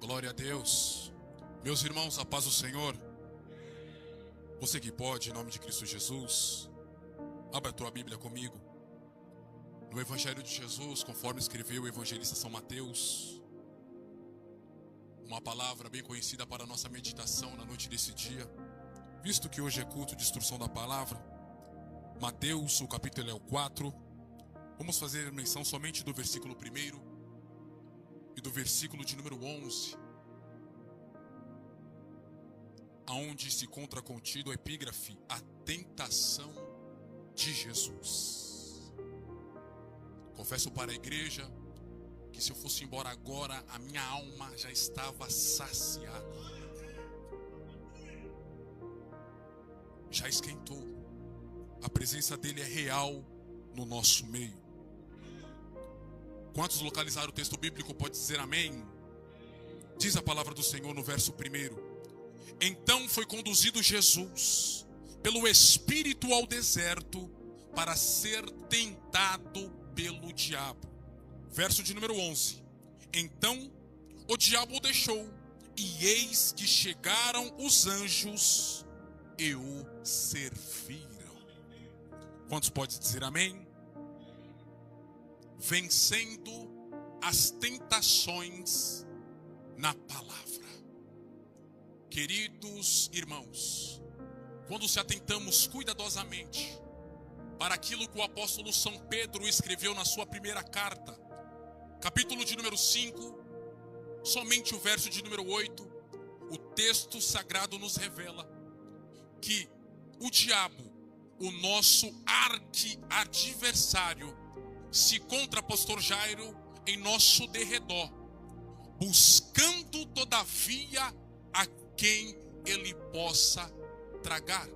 Glória a Deus. Meus irmãos, a paz do Senhor. Você que pode, em nome de Cristo Jesus, abra a tua Bíblia comigo. No Evangelho de Jesus, conforme escreveu o evangelista São Mateus. Uma palavra bem conhecida para a nossa meditação na noite desse dia. Visto que hoje é culto de instrução da palavra, Mateus, o capítulo é o 4. Vamos fazer menção somente do versículo 1 e do versículo de número 11, aonde se encontra contido a epígrafe, a tentação de Jesus. Confesso para a igreja que se eu fosse embora agora, a minha alma já estava saciada. Já esquentou. A presença dele é real no nosso meio. Quantos localizaram o texto bíblico pode dizer amém? Diz a palavra do Senhor no verso 1. Então foi conduzido Jesus pelo Espírito ao deserto para ser tentado pelo diabo. Verso de número 11. Então o diabo o deixou, e eis que chegaram os anjos e o serviram. Quantos pode dizer amém? Vencendo as tentações na palavra. Queridos irmãos, quando se atentamos cuidadosamente para aquilo que o apóstolo São Pedro escreveu na sua primeira carta, capítulo de número 5, somente o verso de número 8, o texto sagrado nos revela que o diabo, o nosso arqui-adversário, se encontra, pastor Jairo, em nosso derredor, buscando todavia a quem ele possa tragar.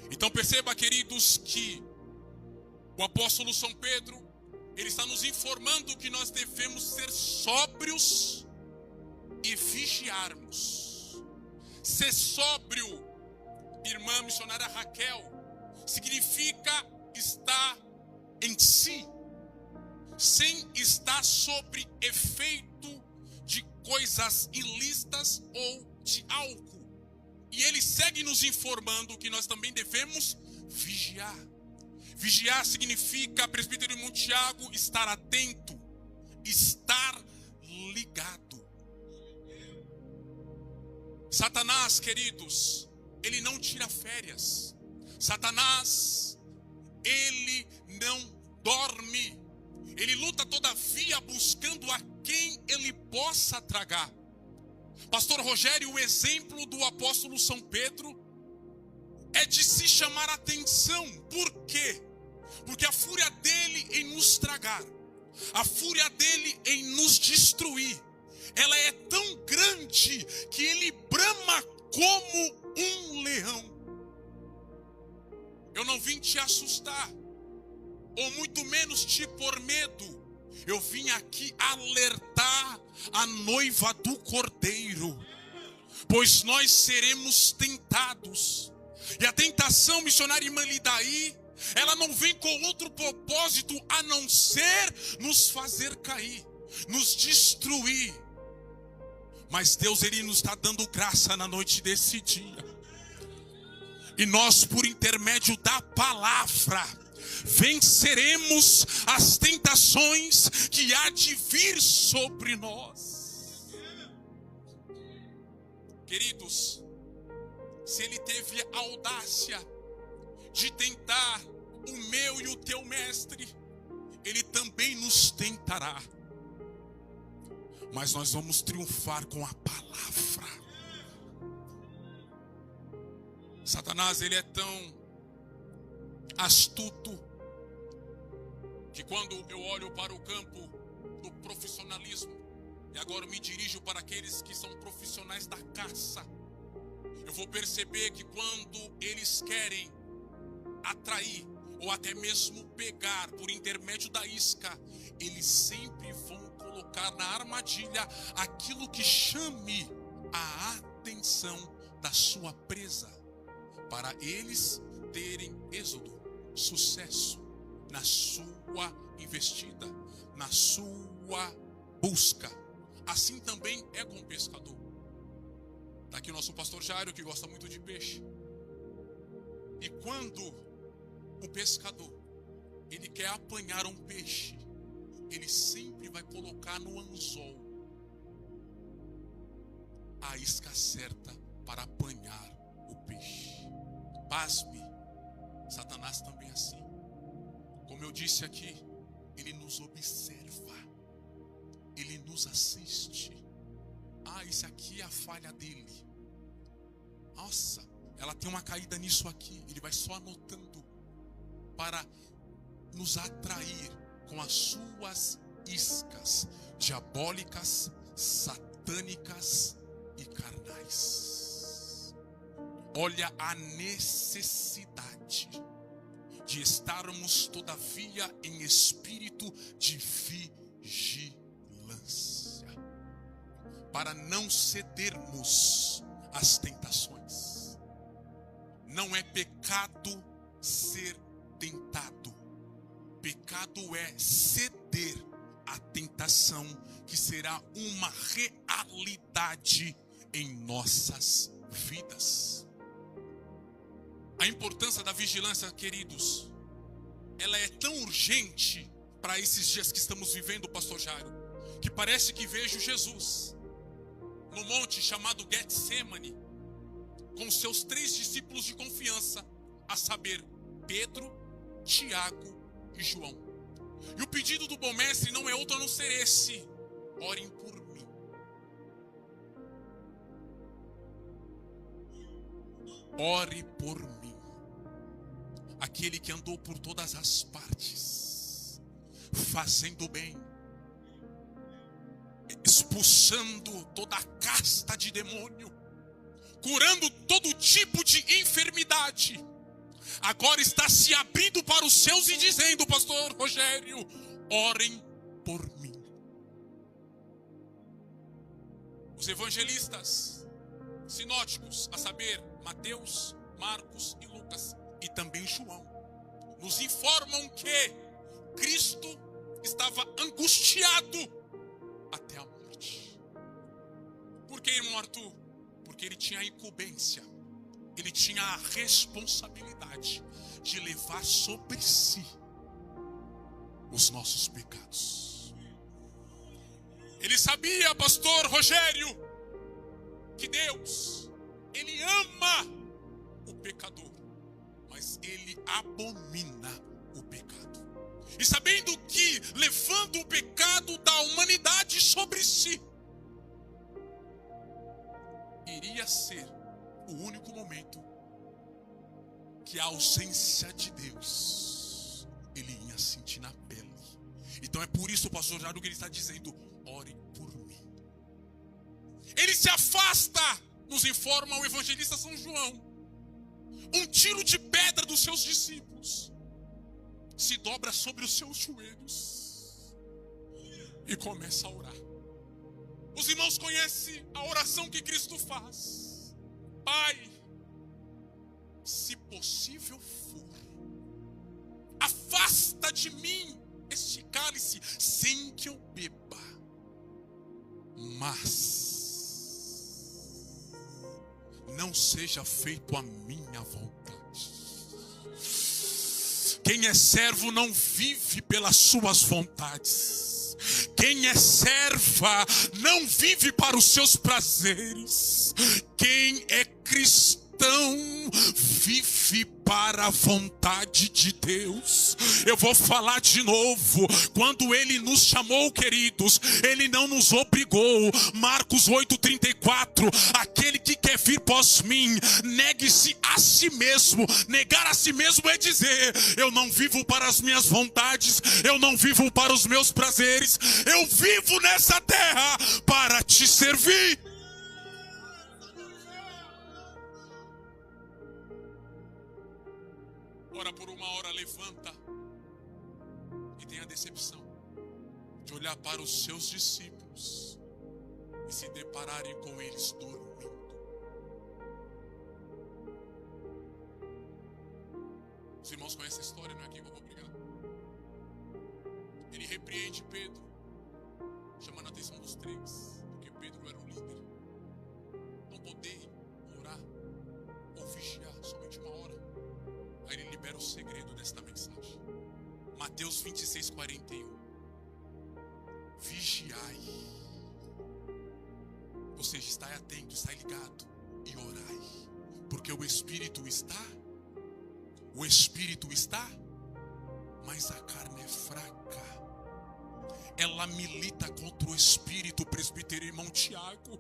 Então perceba, queridos, que o apóstolo São Pedro, ele está nos informando que nós devemos ser sóbrios e vigiarmos. Ser sóbrio, irmã missionária Raquel, significa estar em si, sem estar sobre efeito de coisas ilícitas ou de álcool. E ele segue nos informando que nós também devemos vigiar. Vigiar significa, presbítero irmão Tiago, estar atento, estar ligado. Satanás, queridos, ele não tira férias. Satanás, ele não dorme. Ele luta todavia buscando a quem ele possa tragar. Pastor Rogério, o exemplo do apóstolo São Pedro é de se chamar a atenção. Por quê? Porque a fúria dele em nos tragar, a fúria dele em nos destruir, ela é tão grande que ele brama como um leão. Eu não vim te assustar, ou muito menos te pôr medo. Eu vim aqui alertar a noiva do Cordeiro, pois nós seremos tentados. E a tentação, missionária irmã Lidaí, ela não vem com outro propósito a não ser nos fazer cair, nos destruir. Mas Deus, ele nos está dando graça na noite desse dia. E nós, por intermédio da palavra, venceremos as tentações que há de vir sobre nós. Queridos, se ele teve a audácia de tentar o meu e o teu mestre, ele também nos tentará. Mas nós vamos triunfar com a palavra. Satanás, ele é tão astuto que quando eu olho para o campo do profissionalismo, e agora eu me dirijo para aqueles que são profissionais da caça, eu vou perceber que quando eles querem atrair ou até mesmo pegar por intermédio da isca, eles sempre vão colocar na armadilha aquilo que chame a atenção da sua presa, para eles terem êxodo, sucesso na sua investida, na sua busca. assim também é com o pescador. Está aqui o nosso pastor Jairo, que gosta muito de peixe. E quando o pescador, ele quer apanhar um peixe, ele sempre vai colocar no anzol a isca certa para apanhar o peixe. Pasme, Satanás também é assim. Como eu disse aqui, ele nos observa, ele nos assiste. Isso aqui é a falha dele. Nossa, ela tem uma caída nisso aqui. Ele vai só anotando para nos atrair com as suas iscas diabólicas, satânicas e carnais. Olha a necessidade de estarmos todavia em espírito de vigilância, para não cedermos às tentações. Não é pecado ser tentado. Pecado é ceder à tentação, que será uma realidade em nossas vidas. A importância da vigilância, queridos, ela é tão urgente para esses dias que estamos vivendo, pastor Jairo, que parece que vejo Jesus no monte chamado Getsemane, com seus 3 discípulos de confiança, a saber, Pedro, Tiago e João. E o pedido do bom mestre não é outro a não ser esse: orem por mim. Ore por mim. Aquele que andou por todas as partes, fazendo bem, expulsando toda a casta de demônio, curando todo tipo de enfermidade, agora está se abrindo para os seus e dizendo: pastor Rogério, orem por mim. Os evangelistas sinóticos, a saber, Mateus, Marcos e Lucas, e também João, nos informam que Cristo estava angustiado até a morte. Por que, irmão Arthur? Porque ele tinha a incumbência, ele tinha a responsabilidade de levar sobre si os nossos pecados. Ele sabia, pastor Rogério, que Deus, ele ama o pecador, mas ele abomina o pecado. E sabendo que, levando o pecado da humanidade sobre si, iria ser o único momento que a ausência de Deus ele ia sentir na pele. Então é por isso, pastor Jairo, que ele está dizendo: ore por mim. Ele se afasta, nos informa o evangelista São João. Um tiro de pedra dos seus discípulos se dobra sobre os seus joelhos e começa a orar. Os irmãos conhecem a oração que Cristo faz: Pai, se possível for, afasta de mim este cálice sem que eu beba, mas não seja feito a minha vontade. Quem é servo não vive pelas suas vontades. Quem é serva não vive para os seus prazeres. Quem é cristão vive para a vontade de Deus. Eu vou falar de novo. Quando ele nos chamou, queridos, ele não nos obrigou. Marcos 8:34, aquele que quer vir após mim, negue-se a si mesmo. Negar a si mesmo é dizer: eu não vivo para as minhas vontades, eu não vivo para os meus prazeres, eu vivo nessa terra para te servir. Ora por uma hora, levanta e tem a decepção de olhar para os seus discípulos e se depararem com eles dormindo. Os irmãos conhecem a história, não é aqui que eu vou pregar. Ele repreende Pedro, chamando a atenção dos 3. Aí ele libera o segredo desta mensagem. Mateus 26, 41. Vigiai. Ou seja, estai atento, estai ligado e orai. Porque o Espírito está, mas a carne é fraca. Ela milita contra o Espírito, presbítero irmão Tiago.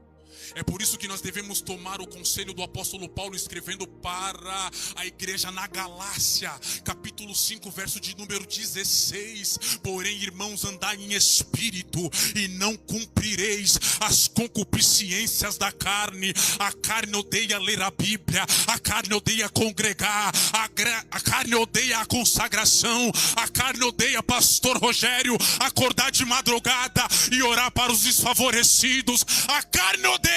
É por isso que nós devemos tomar o conselho do apóstolo Paulo, escrevendo para a igreja na Galácia, capítulo 5, verso de número 16. Porém, irmãos, andai em espírito e não cumprireis as concupiscências da carne. A carne odeia ler a Bíblia, a carne odeia congregar, a carne odeia a consagração, a carne odeia, pastor Rogério, acordar de madrugada e orar para os desfavorecidos. A carne odeia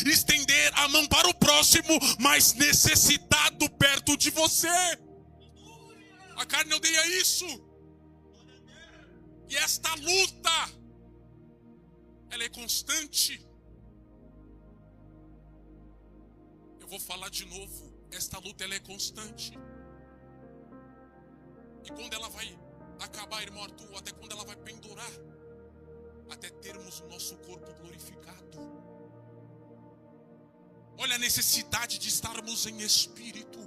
estender a mão para o próximo, mas necessitado perto de você. A carne odeia isso. E esta luta, ela é constante. Eu vou falar de novo. Esta luta, ela é constante. E quando ela vai acabar, irmão Arthur, até quando ela vai pendurar? Até termos o nosso corpo glorificado. Olha a necessidade de estarmos em espírito.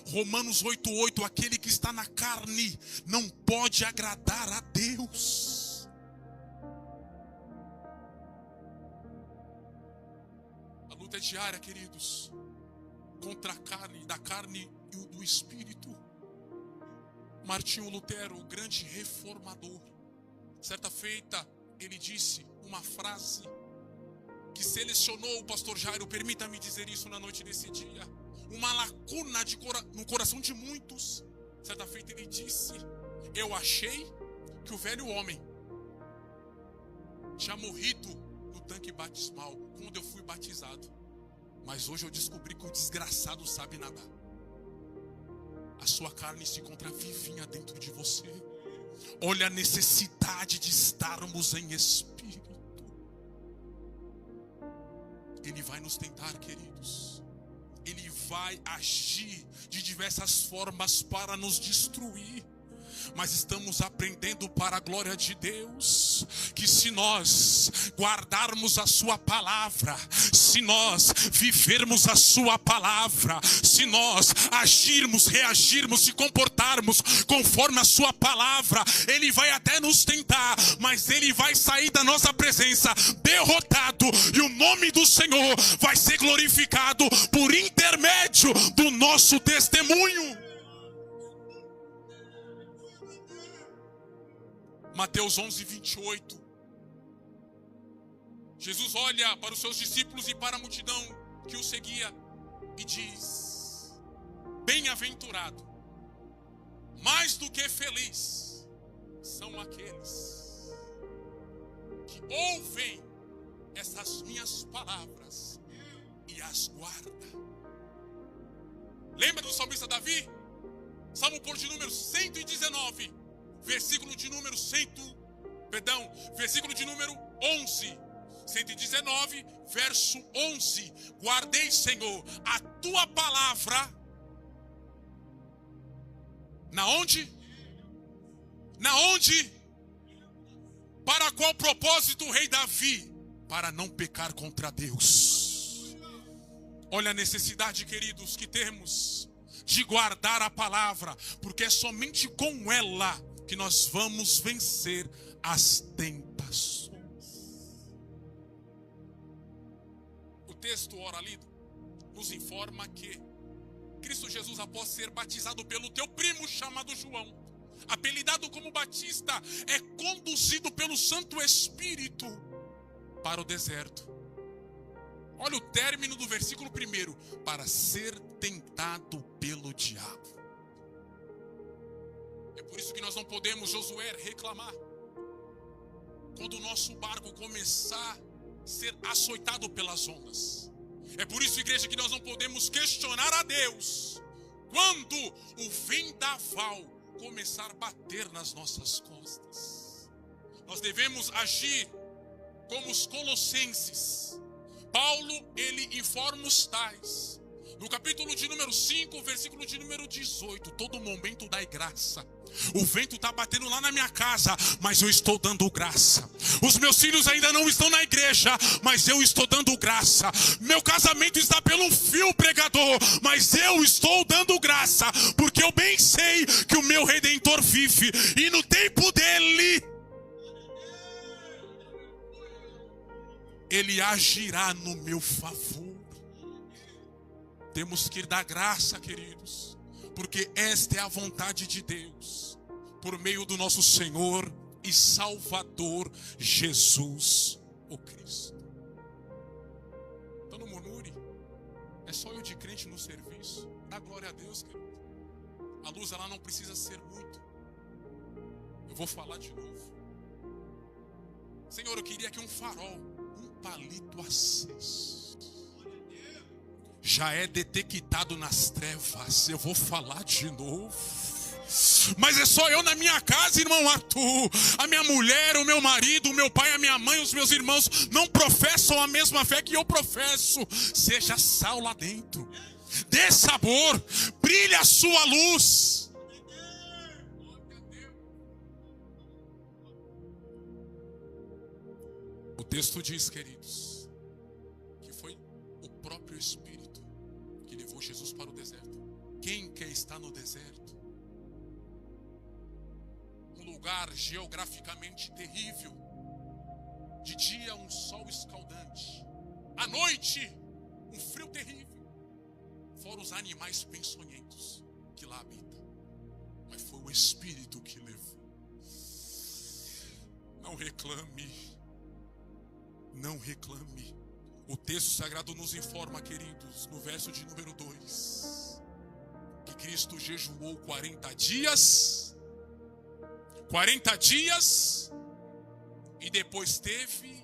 Romanos 8:8, aquele que está na carne não pode agradar a Deus. A luta é diária, queridos, contra a carne, da carne e do espírito. Martinho Lutero, o grande reformador, certa feita, ele disse uma frase que selecionou o pastor Jairo, permita-me dizer isso na noite desse dia, uma lacuna no coração de muitos. Certa feita ele disse: eu achei que o velho homem tinha morrido no tanque batismal quando eu fui batizado, mas hoje eu descobri que o desgraçado sabe nadar. A sua carne se encontra vivinha dentro de você. Olha a necessidade de estarmos em espírito. Ele vai nos tentar, queridos. Ele vai agir de diversas formas para nos destruir. Mas estamos aprendendo para a glória de Deus que se nós guardarmos a sua palavra, se nós vivermos a sua palavra, se nós agirmos, reagirmos, se comportarmos conforme a sua palavra, ele vai até nos tentar, mas ele vai sair da nossa presença derrotado, e o nome do Senhor vai ser glorificado por intermédio do nosso testemunho. Mateus 11:28. Jesus olha para os seus discípulos e para a multidão que o seguia e diz: bem-aventurado, mais do que feliz, são aqueles que ouvem essas minhas palavras e as guardam. Lembra do salmista Davi? Salmo por de número 119. Versículo de número 11. 119, verso 11. Guardei, Senhor, a tua palavra. Na onde? Na onde? Para qual propósito, o rei Davi? Para não pecar contra Deus. Olha a necessidade, queridos, que temos de guardar a palavra, porque é somente com ela que nós vamos vencer as tentações. O texto ora lido nos informa que Cristo Jesus, após ser batizado pelo teu primo chamado João, apelidado como Batista, é conduzido pelo Santo Espírito para o deserto. Olha o término do versículo 1: para ser tentado pelo diabo. É por isso que nós não podemos, Josué, reclamar quando o nosso barco começar a ser açoitado pelas ondas. É por isso, igreja, que nós não podemos questionar a Deus quando o vendaval começar a bater nas nossas costas. Nós devemos agir como os colossenses. Paulo, ele informa os tais: No capítulo de número 5, versículo de número 18. Todo momento dai graça. O vento está batendo lá na minha casa, mas eu estou dando graça. Os meus filhos ainda não estão na igreja, mas eu estou dando graça. Meu casamento está pelo fio, pregador, mas eu estou dando graça, porque eu bem sei que o meu Redentor vive, e no tempo dele, ele agirá no meu favor. Temos que dar graça, queridos, porque esta é a vontade de Deus, por meio do nosso Senhor e Salvador Jesus, o Cristo. Então não murmure, é só eu de crente no serviço. Dá glória a Deus, querido. A luz ela não precisa ser muito. Eu vou falar de novo. Senhor, eu queria que um farol, um palito aceso, já é detectado nas trevas. Eu vou falar de novo. Mas é só eu na minha casa, irmão Arthur. A minha mulher, o meu marido, o meu pai, a minha mãe, os meus irmãos não professam a mesma fé que eu professo. Seja sal lá dentro. Dê sabor. Brilhe a sua luz. O texto diz, queridos, que foi o próprio Espírito que levou Jesus para o deserto. Quem quer estar no deserto? Um lugar geograficamente terrível. De dia um sol escaldante, à noite um frio terrível. Fora os animais peçonhentos que lá habitam. Mas foi o Espírito que levou. Não reclame. Não reclame. O texto sagrado nos informa, queridos, no verso de número 2, que Cristo jejuou 40 dias. 40 dias. E depois teve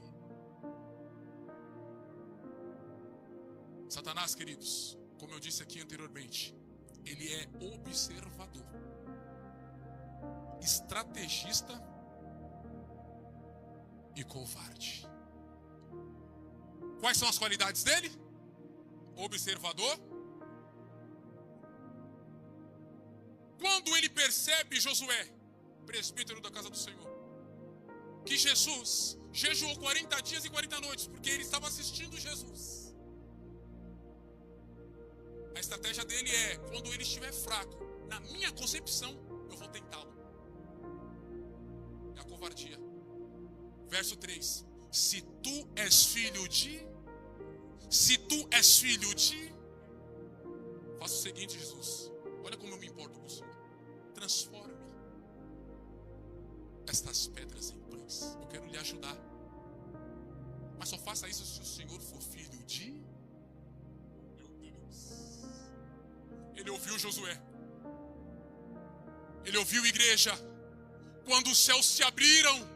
Satanás, queridos, como eu disse aqui anteriormente, ele é observador, estrategista e covarde. Quais são as qualidades dele? Observador. Quando ele percebe, Josué, presbítero da casa do Senhor, que Jesus jejuou 40 dias e 40 noites, porque ele estava assistindo Jesus. A estratégia dele é, quando ele estiver fraco, na minha concepção, eu vou tentá-lo. É a covardia. Verso 3. Se tu és filho de... Faça o seguinte, Jesus. Olha como eu me importo com o Senhor. Transforme estas pedras em pães. Eu quero lhe ajudar. Mas só faça isso se o Senhor for filho de... Meu Deus. Ele ouviu Josué. Ele ouviu, igreja. Quando os céus se abriram.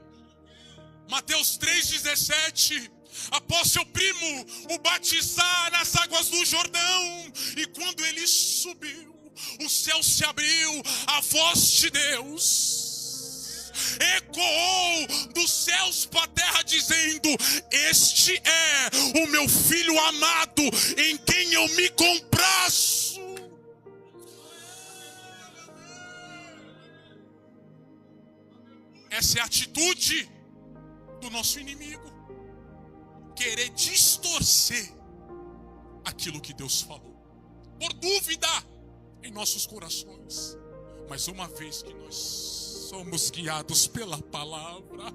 Mateus 3,17, após seu primo o batizar nas águas do Jordão, e quando ele subiu, o céu se abriu, a voz de Deus ecoou dos céus para a terra, dizendo: este é o meu filho amado, em quem eu me comprazo. Essa é a atitude do nosso inimigo, querer distorcer aquilo que Deus falou, por dúvida em nossos corações. Mas uma vez que nós somos guiados pela palavra,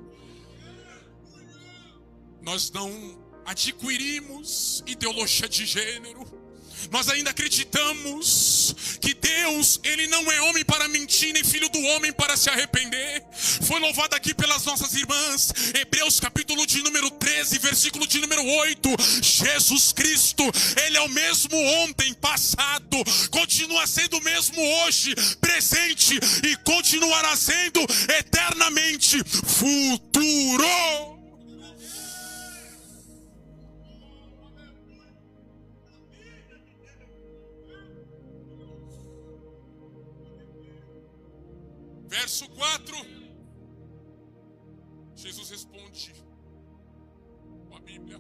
nós não adquirimos ideologia de gênero. Nós ainda acreditamos que Deus, Ele não é homem para mentir, nem filho do homem para se arrepender. Foi louvado aqui pelas nossas irmãs. Hebreus capítulo de número 13, versículo de número 8. Jesus Cristo, Ele é o mesmo ontem, passado, continua sendo o mesmo hoje, presente, e continuará sendo eternamente futuro. Verso 4, Jesus responde com a Bíblia.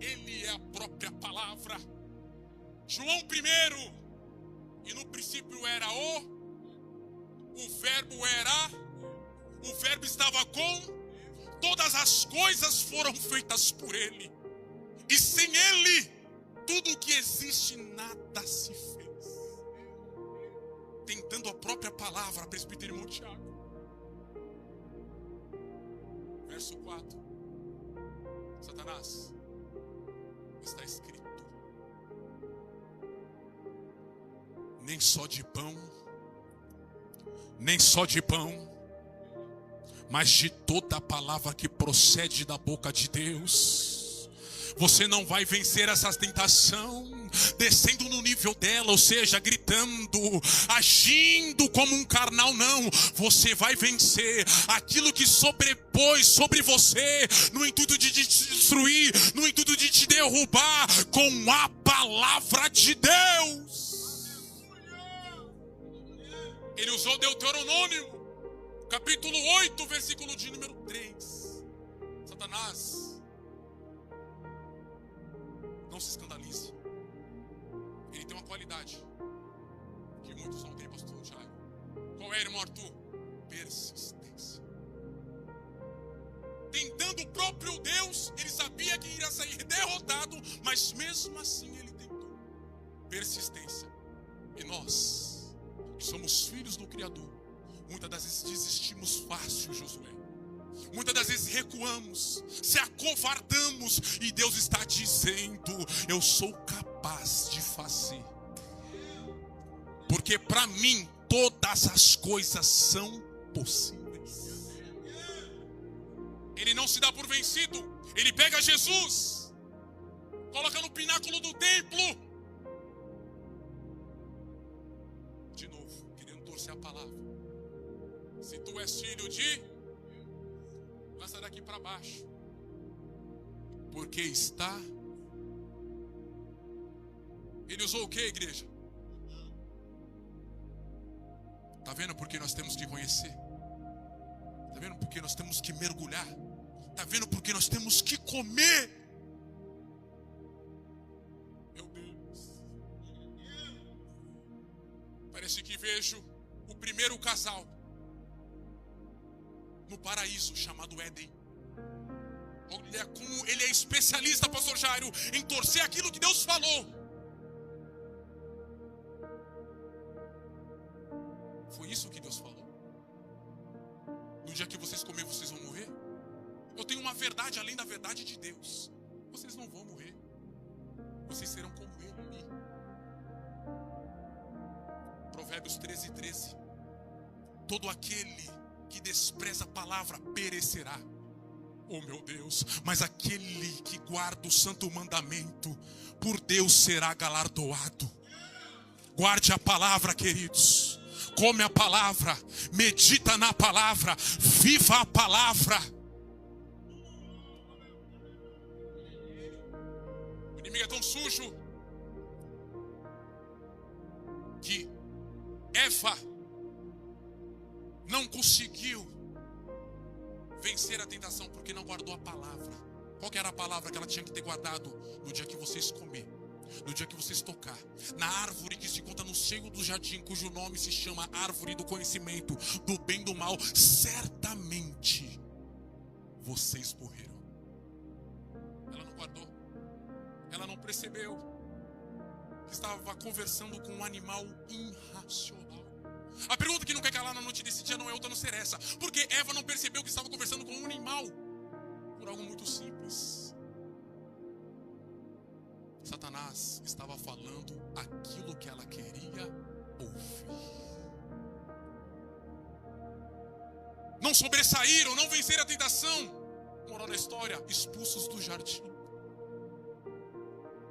Ele é a própria palavra. João 1, e no princípio era o verbo estava com, todas as coisas foram feitas por ele, e sem ele, tudo o que existe, nada se fez. Tentando a própria palavra, presbítero irmão Tiago. Verso 4. Satanás, está escrito: nem só de pão, mas de toda a palavra que procede da boca de Deus. Você não vai vencer essa tentação descendo no nível dela, ou seja, gritando, agindo como um carnal, não. Você vai vencer aquilo que sobrepôs sobre você, no intuito de te destruir, no intuito de te derrubar, com a palavra de Deus. Ele usou Deuteronômio, capítulo 8, versículo de número 3. Satanás, não se escandalize. Ele tem uma qualidade que muitos não têm, pastor Jairo. Qual é, irmão Arthur? Persistência. Tentando o próprio Deus, ele sabia que iria sair derrotado, mas mesmo assim ele tentou. Persistência. E nós, que somos filhos do Criador, muitas das vezes desistimos fácil, Josué. Muitas das vezes recuamos, se acovardamos, e Deus está dizendo: eu sou capaz de fazer, porque para mim todas as coisas são possíveis. Ele não se dá por vencido. Ele pega Jesus, coloca no pináculo do templo, de novo, querendo torcer a palavra. Se tu és filho de, lança daqui para baixo, porque está. Ele usou o que, igreja? Está vendo porque nós temos que conhecer? Está vendo porque nós temos que mergulhar? Está vendo porque nós temos que comer? Meu Deus. Parece que vejo o primeiro casal no paraíso chamado Éden. Olha como ele é especialista, pastor Jairo, em torcer aquilo que Deus falou. Foi isso que Deus falou. No dia que vocês comerem, vocês vão morrer. Eu tenho uma verdade além da verdade de Deus. Vocês não vão morrer. Vocês serão como Ele ali. Provérbios 13. Todo aquele que despreza a palavra perecerá. Oh meu Deus, mas aquele que guarda o santo mandamento, por Deus será galardoado. Guarde a palavra, queridos. Come a palavra, medita na palavra, viva a palavra. O inimigo é tão sujo que Eva não conseguiu vencer a tentação porque não guardou a palavra. Qual que era a palavra que ela tinha que ter guardado? No dia que vocês comerem, no dia que vocês tocar na árvore que se encontra no seio do jardim, cujo nome se chama árvore do conhecimento do bem e do mal, certamente vocês morreram. Ela não guardou. Ela não percebeu que estava conversando com um animal irracional. A pergunta que não quer calar na noite desse dia não é outra, não ser essa. Porque Eva não percebeu que estava conversando com um animal por algo muito simples. Satanás estava falando aquilo que ela queria ouvir. Não sobressaíram, não venceram a tentação. Moral da história, expulsos do jardim.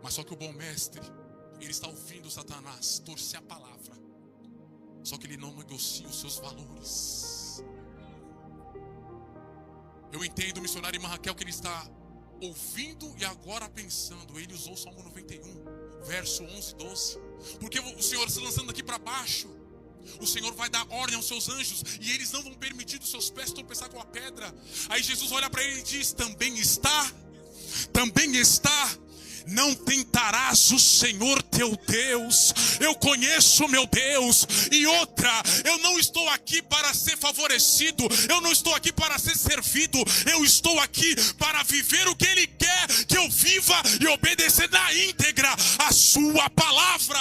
Mas só que o bom mestre, ele está ouvindo Satanás torcer a palavra. Só que ele não negocia os seus valores. Eu entendo o missionário irmã Raquel que ele está ouvindo e agora pensando. Ele usou o Salmo 91, verso 11 e 12. Porque o Senhor se lançando aqui para baixo, o Senhor vai dar ordem aos seus anjos e eles não vão permitir os seus pés tropeçar com a pedra. Aí Jesus olha para ele e diz: também está Não tentarás o Senhor teu Deus. Eu conheço o meu Deus. E outra, eu não estou aqui para ser favorecido, eu não estou aqui para ser servido, eu estou aqui para viver o que Ele quer que eu viva e obedecer na íntegra a sua palavra.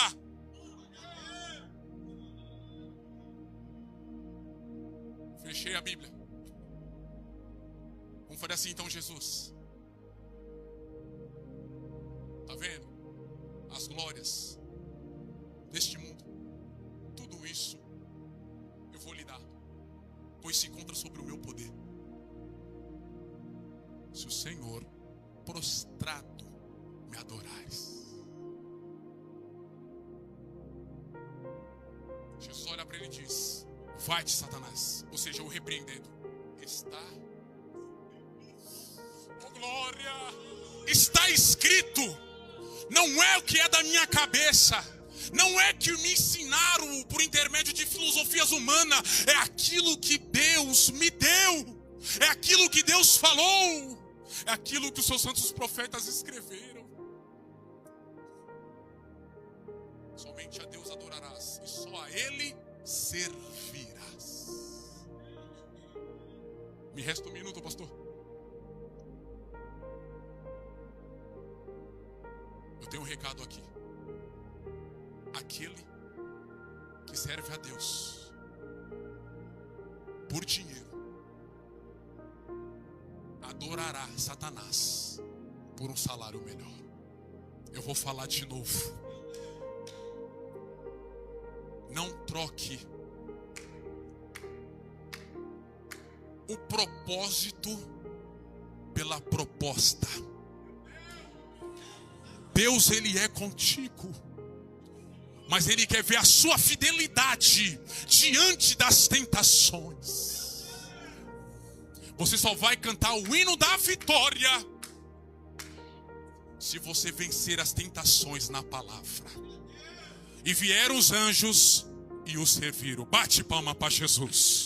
Fechei a Bíblia. Vamos fazer assim então, Jesus. Tá vendo? As glórias deste mundo, tudo isso eu vou lhe dar, pois se encontra sobre o meu poder. Se o Senhor prostrado me adorares. Jesus olha para ele e diz: vai-te, Satanás. Ou seja, o repreendendo. Está, oh glória, está escrito. Não é o que é da minha cabeça, não é que me ensinaram por intermédio de filosofias humanas, é aquilo que Deus me deu, é aquilo que Deus falou, é aquilo que os seus santos profetas escreveram. Somente a Deus adorarás e só a Ele servirás. Me resta um minuto, pastor. Eu tenho um recado aqui. Aquele que serve a Deus por dinheiro adorará Satanás por um salário melhor. Eu vou falar de novo. Não troque o propósito pela proposta. Deus, Ele é contigo, mas Ele quer ver a sua fidelidade diante das tentações. Você só vai cantar o hino da vitória se você vencer as tentações na palavra. E vieram os anjos e o serviram. Bate palma para Jesus.